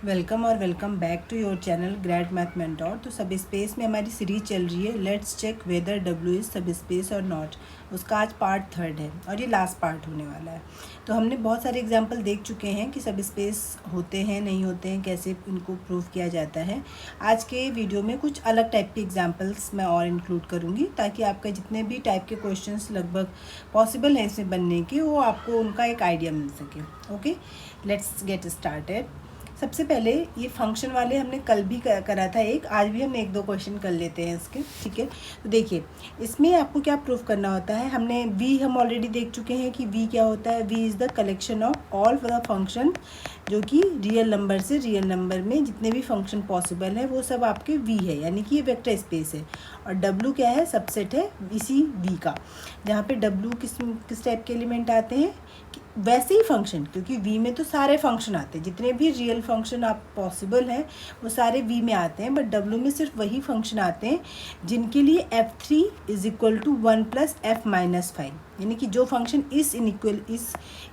Welcome और welcome back to your channel great math mentor. तो सब स्पेस में हमारी सीरीज चल रही है let's check whether W is subspace और नॉट। उसका आज पार्ट 3 है और ये लास्ट पार्ट होने वाला है। तो हमने बहुत सारे एग्जांपल देख चुके हैं कि सब स्पेस होते हैं नहीं होते हैं, कैसे इनको प्रूव किया जाता है। आज के वीडियो में कुछ अलग टाइप के एग्जाम्पल्स मैं और इंक्लूड करूँगी ताकि आपका जितने भी टाइप के क्वेश्चन लगभग पॉसिबल हैं इसमें बनने के, वो आपको उनका एक आइडिया मिल सके। Okay, let's get started. सबसे पहले ये फंक्शन वाले हमने कल भी करा था एक, आज भी हम एक दो क्वेश्चन कर लेते हैं इसके। ठीक है, तो देखिए इसमें आपको क्या प्रूफ करना होता है। हमने वी हम ऑलरेडी देख चुके हैं कि वी क्या होता है। V is the collection of all the function, जो कि रियल नंबर से रियल नंबर में जितने भी फंक्शन पॉसिबल है वो सब आपके वी है, यानी कि ये वेक्टर स्पेस है। और डब्लू क्या है, सबसेट है इसी वी का, जहाँ पे डब्लू किस टाइप के एलिमेंट आते हैं, वैसे ही फंक्शन, क्योंकि वी में तो सारे फंक्शन आते हैं, जितने भी रियल फंक्शन आप पॉसिबल हैं वो सारे वी में आते हैं। बट डब्लू में सिर्फ वही फंक्शन आते हैं जिनके लिए f3 is equal to 1 plus f minus 5, यानी कि जो फंक्शन इस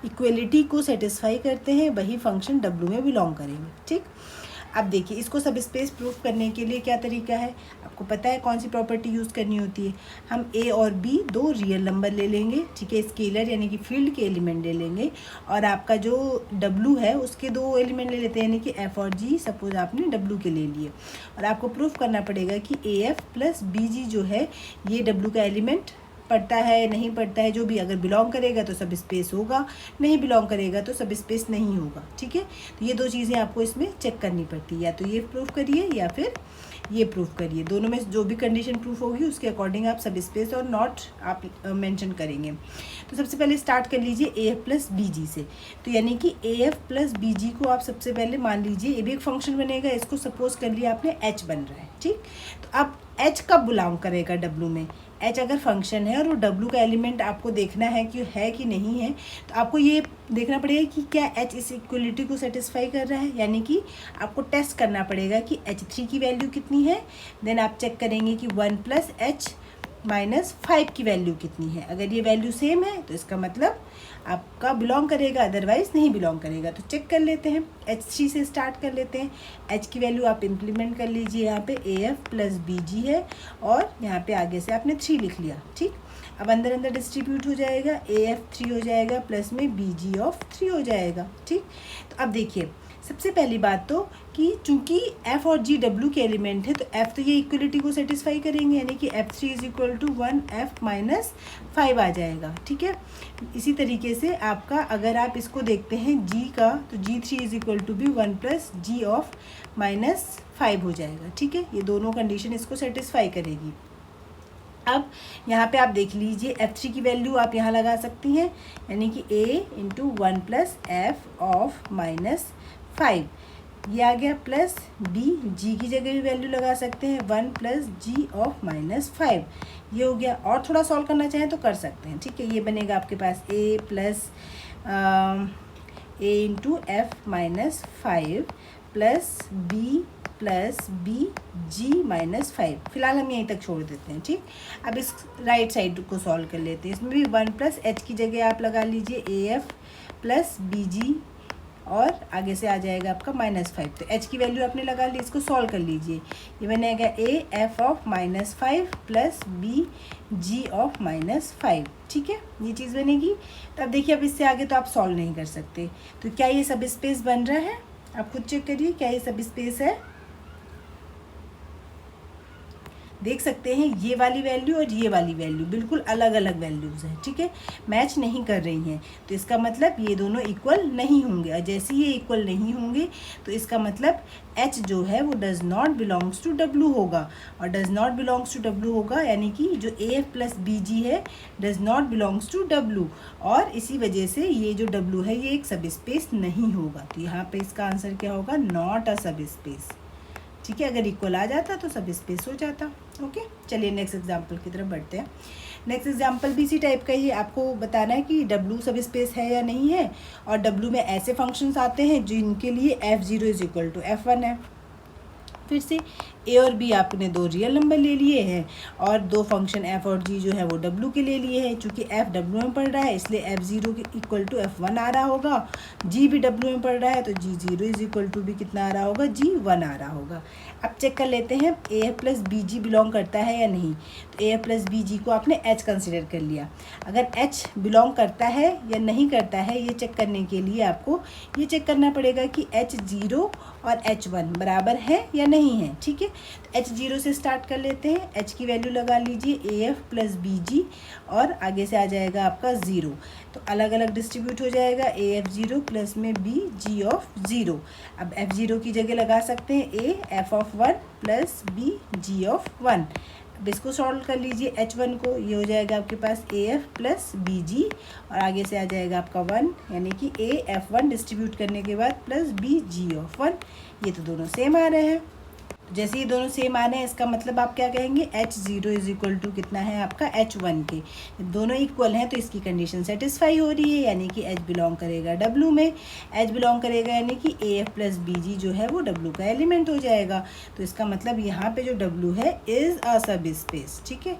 इक्वलिटी को सेटिस्फाई करते हैं वही फंक्शन डब्लू में बिलोंग करेंगे। ठीक, अब देखिए इसको सब स्पेस प्रूफ करने के लिए क्या तरीका है, आपको पता है कौन सी प्रॉपर्टी यूज़ करनी होती है। हम a और b दो रियल नंबर ले लेंगे, ठीक है, स्केलर यानी कि फील्ड के एलिमेंट ले लेंगे, और आपका जो w है उसके दो एलिमेंट ले लेते हैं, यानी कि f और g। सपोज आपने w के ले लिए, और आपको प्रूफ करना पड़ेगा कि af प्लस bg जो है ये w का एलिमेंट पढ़ता है नहीं पढ़ता है, जो भी, अगर बिलोंग करेगा तो सब स्पेस होगा, नहीं बिलोंग करेगा तो सब स्पेस नहीं होगा। ठीक है, तो ये दो चीज़ें आपको इसमें चेक करनी पड़ती है, या तो ये प्रूफ करिए या फिर ये प्रूफ करिए। दोनों में जो भी कंडीशन प्रूफ होगी उसके अकॉर्डिंग आप सब स्पेस और नॉट आप मेंशन करेंगे। तो सबसे पहले स्टार्ट कर लीजिए ए एफ प्लस बी जी से। तो यानी कि ए एफ प्लस बी जी को आप सबसे पहले मान लीजिए ये भी एक फंक्शन बनेगा, इसको सपोज कर लिया आपने एच बन रहा है। ठीक, तो अब एच कब बिलोंग करेगा डब्लू में, एच अगर फंक्शन है और वो डब्लू का एलिमेंट आपको देखना है कि नहीं है, तो आपको ये देखना पड़ेगा कि क्या एच इस इक्वलिटी को सेटिस्फाई कर रहा है, यानी कि आपको टेस्ट करना पड़ेगा कि h3 की वैल्यू कितनी है। देन आप चेक करेंगे कि 1 प्लस h माइनस 5 की वैल्यू कितनी है। अगर ये वैल्यू सेम है तो इसका मतलब आपका बिलोंग करेगा, अदरवाइज नहीं बिलोंग करेगा। तो चेक कर लेते हैं, h3 से स्टार्ट कर लेते हैं। h की वैल्यू आप इम्प्लीमेंट कर लीजिए, यहाँ पे af प्लस बी जी है और यहाँ पे आगे से आपने 3 लिख लिया। ठीक, अब अंदर अंदर डिस्ट्रीब्यूट हो जाएगा, af 3 हो जाएगा प्लस में bg ऑफ 3 हो जाएगा। ठीक, तो अब देखिए सबसे पहली बात तो कि चूंकि f और g w के एलिमेंट है तो f तो ये इक्वलिटी को सेटिस्फाई करेंगे, यानी कि f3 is equal to 1 f minus 5 आ जाएगा। ठीक है, इसी तरीके से आपका अगर आप इसको देखते हैं g का, तो g3 इज इक्वल टू भी 1 प्लस g ऑफ माइनस 5 हो जाएगा। ठीक है, ये दोनों कंडीशन इसको सेटिस्फाई करेगी। अब यहाँ पे आप देख लीजिए f3 की वैल्यू आप यहाँ लगा सकती हैं, यानी कि a into 1 plus f of minus 5 ये आ गया, प्लस b g की जगह भी वैल्यू लगा सकते हैं 1 प्लस g ऑफ माइनस 5 ये हो गया। और थोड़ा सॉल्व करना चाहें तो कर सकते हैं। ठीक है, ये बनेगा आपके पास a plus a into F minus 5 plus b plus B G minus 5। फिलहाल हम यहीं तक छोड़ देते हैं। ठीक, अब इस राइट साइड को सॉल्व कर लेते हैं। इसमें भी 1 प्लस एच की जगह आप लगा लीजिए ए एफ प्लस बी जी और आगे से आ जाएगा आपका माइनस 5। तो h की वैल्यू आपने लगा ली, इसको सॉल्व कर लीजिए। ये बनेगा a f of minus 5 plus b g of minus 5। ठीक है, ये चीज़ बनेगी। तो अब देखिए अब इससे आगे तो आप सॉल्व नहीं कर सकते। तो क्या ये सब स्पेस बन रहा है, आप खुद चेक करिए क्या ये सब स्पेस है। देख सकते हैं ये वाली वैल्यू और ये वाली वैल्यू बिल्कुल अलग अलग वैल्यूज़ हैं। ठीक है, मैच नहीं कर रही हैं, तो इसका मतलब ये दोनों इक्वल नहीं होंगे। और जैसे ये इक्वल नहीं होंगे तो इसका मतलब h जो है वो does not belongs to w होगा, और does not belongs to w होगा यानी कि जो a प्लस बी जी है does not belongs to w, और इसी वजह से ये जो w है ये एक सब स्पेस नहीं होगा। तो यहाँ पे इसका आंसर क्या होगा, नॉट अ सब स्पेस। ठीक है, अगर इक्वल आ जाता तो सब स्पेस हो जाता। ओके, चलिए नेक्स्ट एग्जांपल की तरफ बढ़ते हैं। नेक्स्ट एग्जांपल भी इसी टाइप का ही, आपको बताना है कि W सब स्पेस है या नहीं है। और W में ऐसे फंक्शंस आते हैं जिनके लिए f0 is equal to f1 है। फिर से ए और बी आपने दो रियल नंबर ले लिए हैं और दो फंक्शन एफ और जी जो है वो डब्ल्यू के ले लिए हैं। चूँकि एफ डब्ल्यू में पढ़ रहा है इसलिए एफ ज़ीरो के इक्वल टू एफ वन आ रहा होगा, जी भी डब्ल्यू में पढ़ रहा है तो G zero is equal to भी कितना आ रहा होगा, जी वन आ रहा होगा। अब चेक कर लेते हैं A F plus B G belong करता है या नहीं। तो A F plus B G को आपने एच कंसिडर कर लिया। अगर एच बिलोंग करता है या नहीं करता है ये चेक करने के लिए आपको ये चेक करना पड़ेगा कि एच ज़ीरो और एच वन बराबर है या नहीं है। ठीक है, तो एच ज़ीरो से स्टार्ट कर लेते हैं। एच की वैल्यू लगा लीजिए ए एफ प्लस बी जी और आगे से आ जाएगा आपका ज़ीरो। तो अलग अलग डिस्ट्रीब्यूट हो जाएगा, ए एफ ज़ीरो प्लस में बी जी ऑफ ज़ीरो। अब एफ ज़ीरो की जगह लगा सकते हैं A F of one plus B G of one. अब इसको सॉल्व कर लीजिए एच वन को, ये हो जाएगा आपके पास ए एफ प्लस बी जी और आगे से आ जाएगा आपका वन, यानी कि ए एफ वन डिस्ट्रीब्यूट करने के बाद plus B G of one. ये तो दोनों सेम आ रहे हैं। जैसे ये दोनों सेम आ रहे हैं इसका मतलब आप क्या कहेंगे, H zero is equal to कितना है आपका एच वन के। दोनों इक्वल हैं तो इसकी कंडीशन सेटिस्फाई हो रही है, यानी कि एच बिलोंग करेगा डब्ल्यू में। एच बिलोंग करेगा यानी कि ए एफ प्लस बी जी जो है वो डब्ल्यू का एलिमेंट हो जाएगा। तो इसका मतलब यहाँ पे जो डब्ल्यू है इज़ अ सब स्पेस। ठीक है,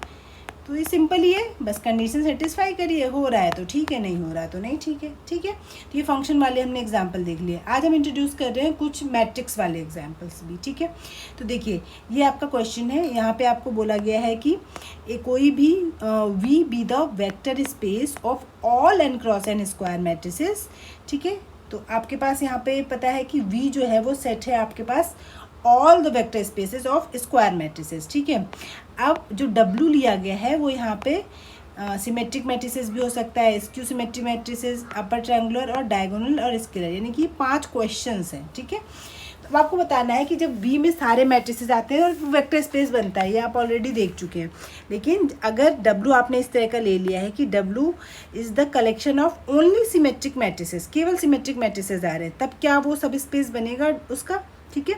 तो ये सिंपल ही है, बस कंडीशन सेटिस्फाई करिए, हो रहा है तो ठीक है, नहीं हो रहा है तो नहीं ठीक है। ठीक है, तो ये फंक्शन वाले हमने एग्जांपल देख लिए। आज हम इंट्रोड्यूस कर रहे हैं कुछ मैट्रिक्स वाले एग्जांपल्स भी। ठीक है, तो देखिए ये आपका क्वेश्चन है, यहाँ पे आपको बोला गया है कि कोई भी V be the vector space of all N cross N square matrices. ठीक है, तो आपके पास यहाँ पे पता है कि वी जो है वो सेट है आपके पास all the vector spaces of square matrices. ठीक है, अब जो डब्ल्यू लिया गया है वो यहाँ पे सिमेट्रिक मैट्रिसेस भी हो सकता है, skew symmetric matrices, upper triangular और डायगोनल और स्केलर, यानी कि 5 क्वेश्चंस हैं। ठीक है, तो आपको बताना है कि जब वी में सारे मैट्रिसेस आते हैं और वेक्टर स्पेस बनता है, ये आप ऑलरेडी देख चुके हैं। लेकिन अगर डब्ल्यू आपने इस तरह का ले लिया है कि W is the collection of only symmetric matrices, केवल सिमेट्रिक मैट्रिसेस आ रहे हैं, तब क्या वो सब स्पेस बनेगा उसका। ठीक है,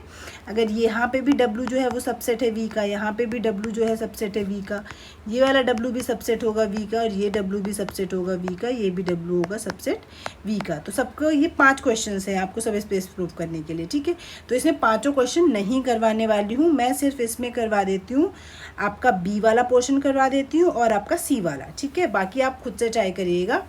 अगर यहाँ पे भी डब्ल्यू जो है वो सबसेट है वी का, यहाँ पे भी डब्ल्यू जो है सबसेट है वी का, ये वाला डब्ल्यू भी सबसेट होगा वी का और ये डब्ल्यू भी सबसेट होगा वी का, ये भी डब्ल्यू होगा सबसेट वी का। तो सबको ये 5 क्वेश्चंस हैं आपको सब स्पेस प्रूव करने के लिए। ठीक है, तो इसमें 5 क्वेश्चन नहीं करवाने वाली हूँ मैं, सिर्फ इसमें करवा देती हूँ आपका बी वाला पोर्शन करवा देती हूँ और आपका सी वाला। ठीक है, बाकी आप खुद से ट्राई करिएगा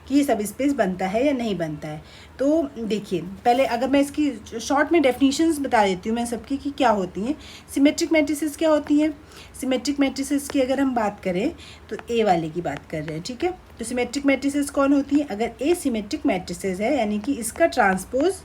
कि ये सब स्पेस बनता है या नहीं बनता है। तो देखिए पहले अगर मैं इसकी शॉर्ट में डेफिनेशंस बता देती हूँ मैं सबकी कि क्या होती हैं। सिमेट्रिक मैट्रिसेस क्या होती हैं, सिमेट्रिक मैट्रिसेस की अगर हम बात करें तो ए वाले की बात कर रहे हैं। ठीक है, तो सिमेट्रिक मैट्रिसेस कौन होती हैं, अगर ए सिमेट्रिक मैट्रिसेस है यानी कि इसका ट्रांसपोज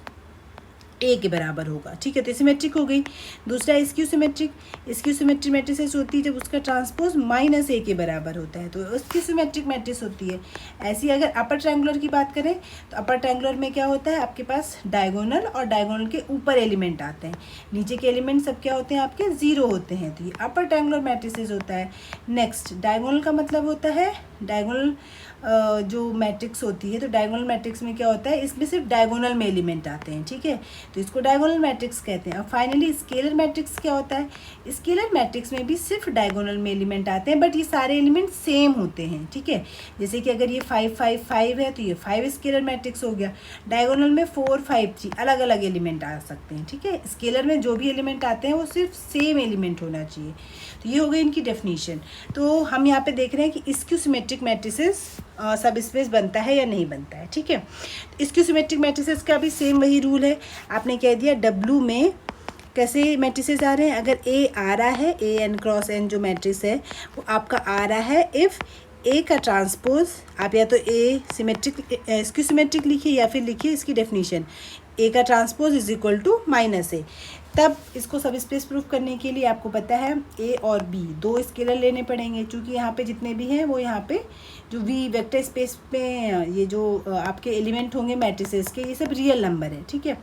ए के बराबर होगा। ठीक है, तो सिमेट्रिक हो गई। दूसरा skew symmetric, skew symmetric matrices होती है जब उसका ट्रांसपोज माइनस ए के बराबर होता है तो उसकी सिमेट्रिक मैट्रिक्स होती है। ऐसी अगर अपर ट्रायंगुलर की बात करें तो अपर ट्रायंगुलर में क्या होता है, आपके पास डायगोनल और डायगोनल के ऊपर एलिमेंट आते हैं, नीचे के एलिमेंट सब क्या होते हैं आपके ज़ीरो होते हैं, तो ये अपर ट्रायंगुलर मैट्रिसेस होता है। नेक्स्ट डायगोनल का मतलब होता है, डायगोनल जो मैट्रिक्स होती है तो डायगोनल मैट्रिक्स में क्या होता है, इसमें सिर्फ डायगोनल में एलिमेंट आते हैं। ठीक है, तो इसको डायगोनल मैट्रिक्स कहते हैं। और फाइनली स्केलर मैट्रिक्स क्या होता है, स्केलर मैट्रिक्स में भी सिर्फ डायगोनल में एलिमेंट आते हैं बट ये सारे एलिमेंट सेम होते हैं। ठीक है, जैसे कि अगर ये 5 5 5 है तो ये 5 स्केलर मैट्रिक्स हो गया। डायगोनल में 4 5 3 अलग अलग एलिमेंट आ सकते हैं। ठीक है, स्केलर में जो भी एलिमेंट आते हैं वो सिर्फ सेम एलिमेंट होना चाहिए। तो ये हो गई इनकी डेफिनेशन। तो हम यहाँ पे देख रहे हैं कि स्क्यू सिमेट्रिक मैट्रिसेस सब स्पेस बनता है या नहीं बनता है। ठीक है, स्क्यू सिमेट्रिक मैट्रिसेस का भी सेम वही रूल है। आपने कह दिया डब्ल्यू में कैसे मैट्रिसेस आ रहे हैं, अगर ए आ रहा है, ए एन क्रॉस एन जो मैट्रिक्स है वो आपका आ रहा है इफ़ ए का ट्रांसपोज, आप या तो ए सिमेट्रिक स्क्यू सिमेट्रिक लिखिए या फिर लिखिए इसकी डेफिनेशन, ए का transpose is equal to minus A. तब इसको सब स्पेस प्रूफ करने के लिए आपको पता है ए और बी दो स्केलर लेने पड़ेंगे, क्योंकि यहाँ पे जितने भी हैं वो यहाँ पे जो वी वेक्टर स्पेस में ये जो आपके एलिमेंट होंगे मैट्रिसेस के ये सब रियल नंबर है। ठीक है,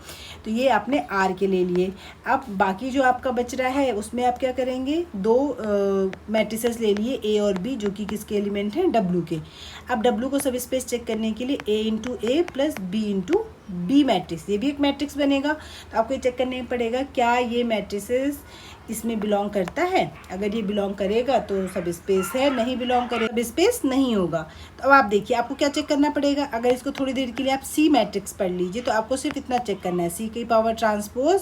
तो ये आपने आर के ले लिए। अब बाकी जो आपका बच रहा है उसमें आप क्या करेंगे, दो मैट्रिसेस ले लिए ए और बी जो कि किसके एलिमेंट हैं, डब्ल्यू के। अब डब्ल्यू को सब स्पेस चेक करने के लिए A into A plus B into B matrix, ये भी एक मैट्रिक्स बनेगा। तो आपको ये चेक करने पड़ेगा क्या ये मैट्रिसेस इसमें बिलोंग करता है? अगर ये बिलोंग करेगा तो सब स्पेस है, नहीं बिलोंग करेगा सब स्पेस नहीं होगा। तो अब आप देखिए आपको क्या चेक करना पड़ेगा। अगर इसको थोड़ी देर के लिए आप सी मैट्रिक्स पढ़ लीजिए तो आपको सिर्फ इतना चेक करना है, सी की पावर ट्रांसपोज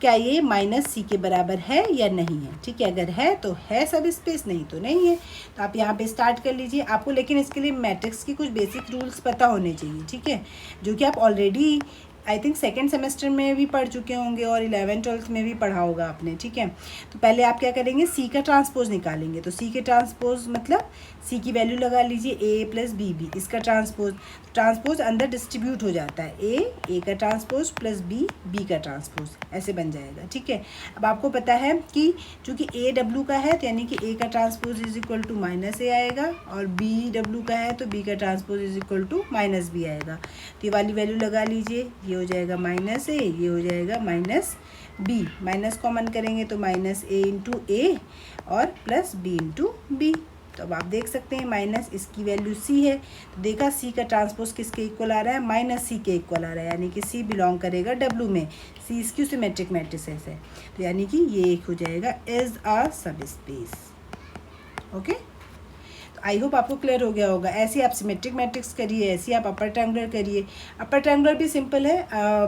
क्या ये माइनस सी के बराबर है या नहीं है। ठीक है, अगर है तो है सब स्पेस, नहीं तो नहीं है। तो आप यहाँ पे स्टार्ट कर लीजिए आपको, लेकिन इसके लिए मैट्रिक्स की कुछ बेसिक रूल्स पता होने चाहिए। ठीक है, जो कि आप already I think second semester में भी पढ़ चुके होंगे और 11th-12th में भी पढ़ा होगा आपने। ठीक है, तो पहले आप क्या करेंगे, सी का ट्रांसपोज निकालेंगे। तो सी के ट्रांसपोज मतलब सी की वैल्यू लगा लीजिए ए प्लस बी बी, इसका ट्रांसपोज। ट्रांसपोज अंदर डिस्ट्रीब्यूट हो जाता है, ए का ट्रांसपोज प्लस बी बी का ट्रांसपोज, ऐसे बन जाएगा। ठीक है, अब आपको पता है कि चूँकि ए डब्ल्यू का है तो यानी कि ए का transpose is equal to minus A आएगा, और बी डब्ल्यू का है तो बी का transpose is equal to minus B आएगा। तो ये वाली वैल्यू लगा लीजिए, ये हो जाएगा माइनस ए, ये हो जाएगा माइनस बी। माइनस कॉमन करेंगे तो माइनस ए इंटू ए और प्लस बी इंटू बी। तो अब आप देख सकते हैं माइनस इसकी वैल्यू सी है, तो देखा सी का ट्रांसपोज किसके इक्वल आ रहा है, माइनस सी के इक्वल आ रहा है, यानी कि सी बिलोंग करेगा डब्ल्यू में। सी इसकी सिमेट्रिक मैट्रिसेस है, तो यानी कि ये एक हो जाएगा इज अ सब स्पेस। ओके, आई होप आपको क्लियर हो गया होगा। ऐसे आप सिमेट्रिक मैट्रिक्स करिए, ऐसे आप अपर ट्रायंगुलर करिए। अपर ट्रायंगुलर भी सिंपल है,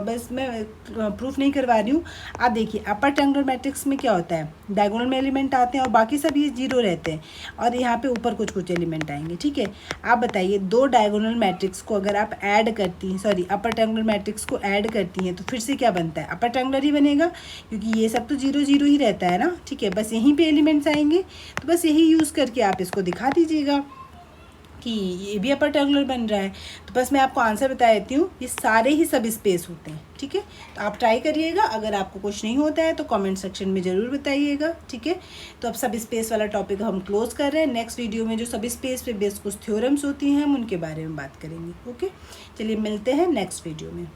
बस मैं प्रूफ नहीं करवा रही हूँ। आप देखिए अपर ट्रायंगुलर मैट्रिक्स में क्या होता है, डायगोनल में एलिमेंट आते हैं और बाकी सब ये जीरो रहते हैं, और यहाँ पे ऊपर कुछ कुछ एलिमेंट आएंगे। ठीक है, आप बताइए दो डायगोनल मैट्रिक्स को अगर आप ऐड करती हैं, सॉरी अपर ट्रायंगुलर मैट्रिक्स को ऐड करती हैं तो फिर से क्या बनता है, अपर ट्रायंगुलर ही बनेगा, क्योंकि ये सब तो जीरो जीरो ही रहता है ना। ठीक है, बस यहीं पे एलिमेंट्स आएंगे, तो बस यही यूज़ करके आप इसको दिखा दीजिएगा कि ये भी अपर ट्रायंगुलर बन रहा है। तो बस मैं आपको आंसर बता देती हूँ, ये सारे ही सब स्पेस होते हैं। ठीक है, तो आप ट्राई करिएगा, अगर आपको कुछ नहीं होता है तो कमेंट सेक्शन में ज़रूर बताइएगा। ठीक है, तो अब सब स्पेस वाला टॉपिक हम क्लोज कर रहे हैं। नेक्स्ट वीडियो में जो सब स्पेस पे बेस्ड कुछ थ्योरम्स होती हैं हम उनके बारे में बात करेंगे। ओके, चलिए मिलते हैं नेक्स्ट वीडियो में।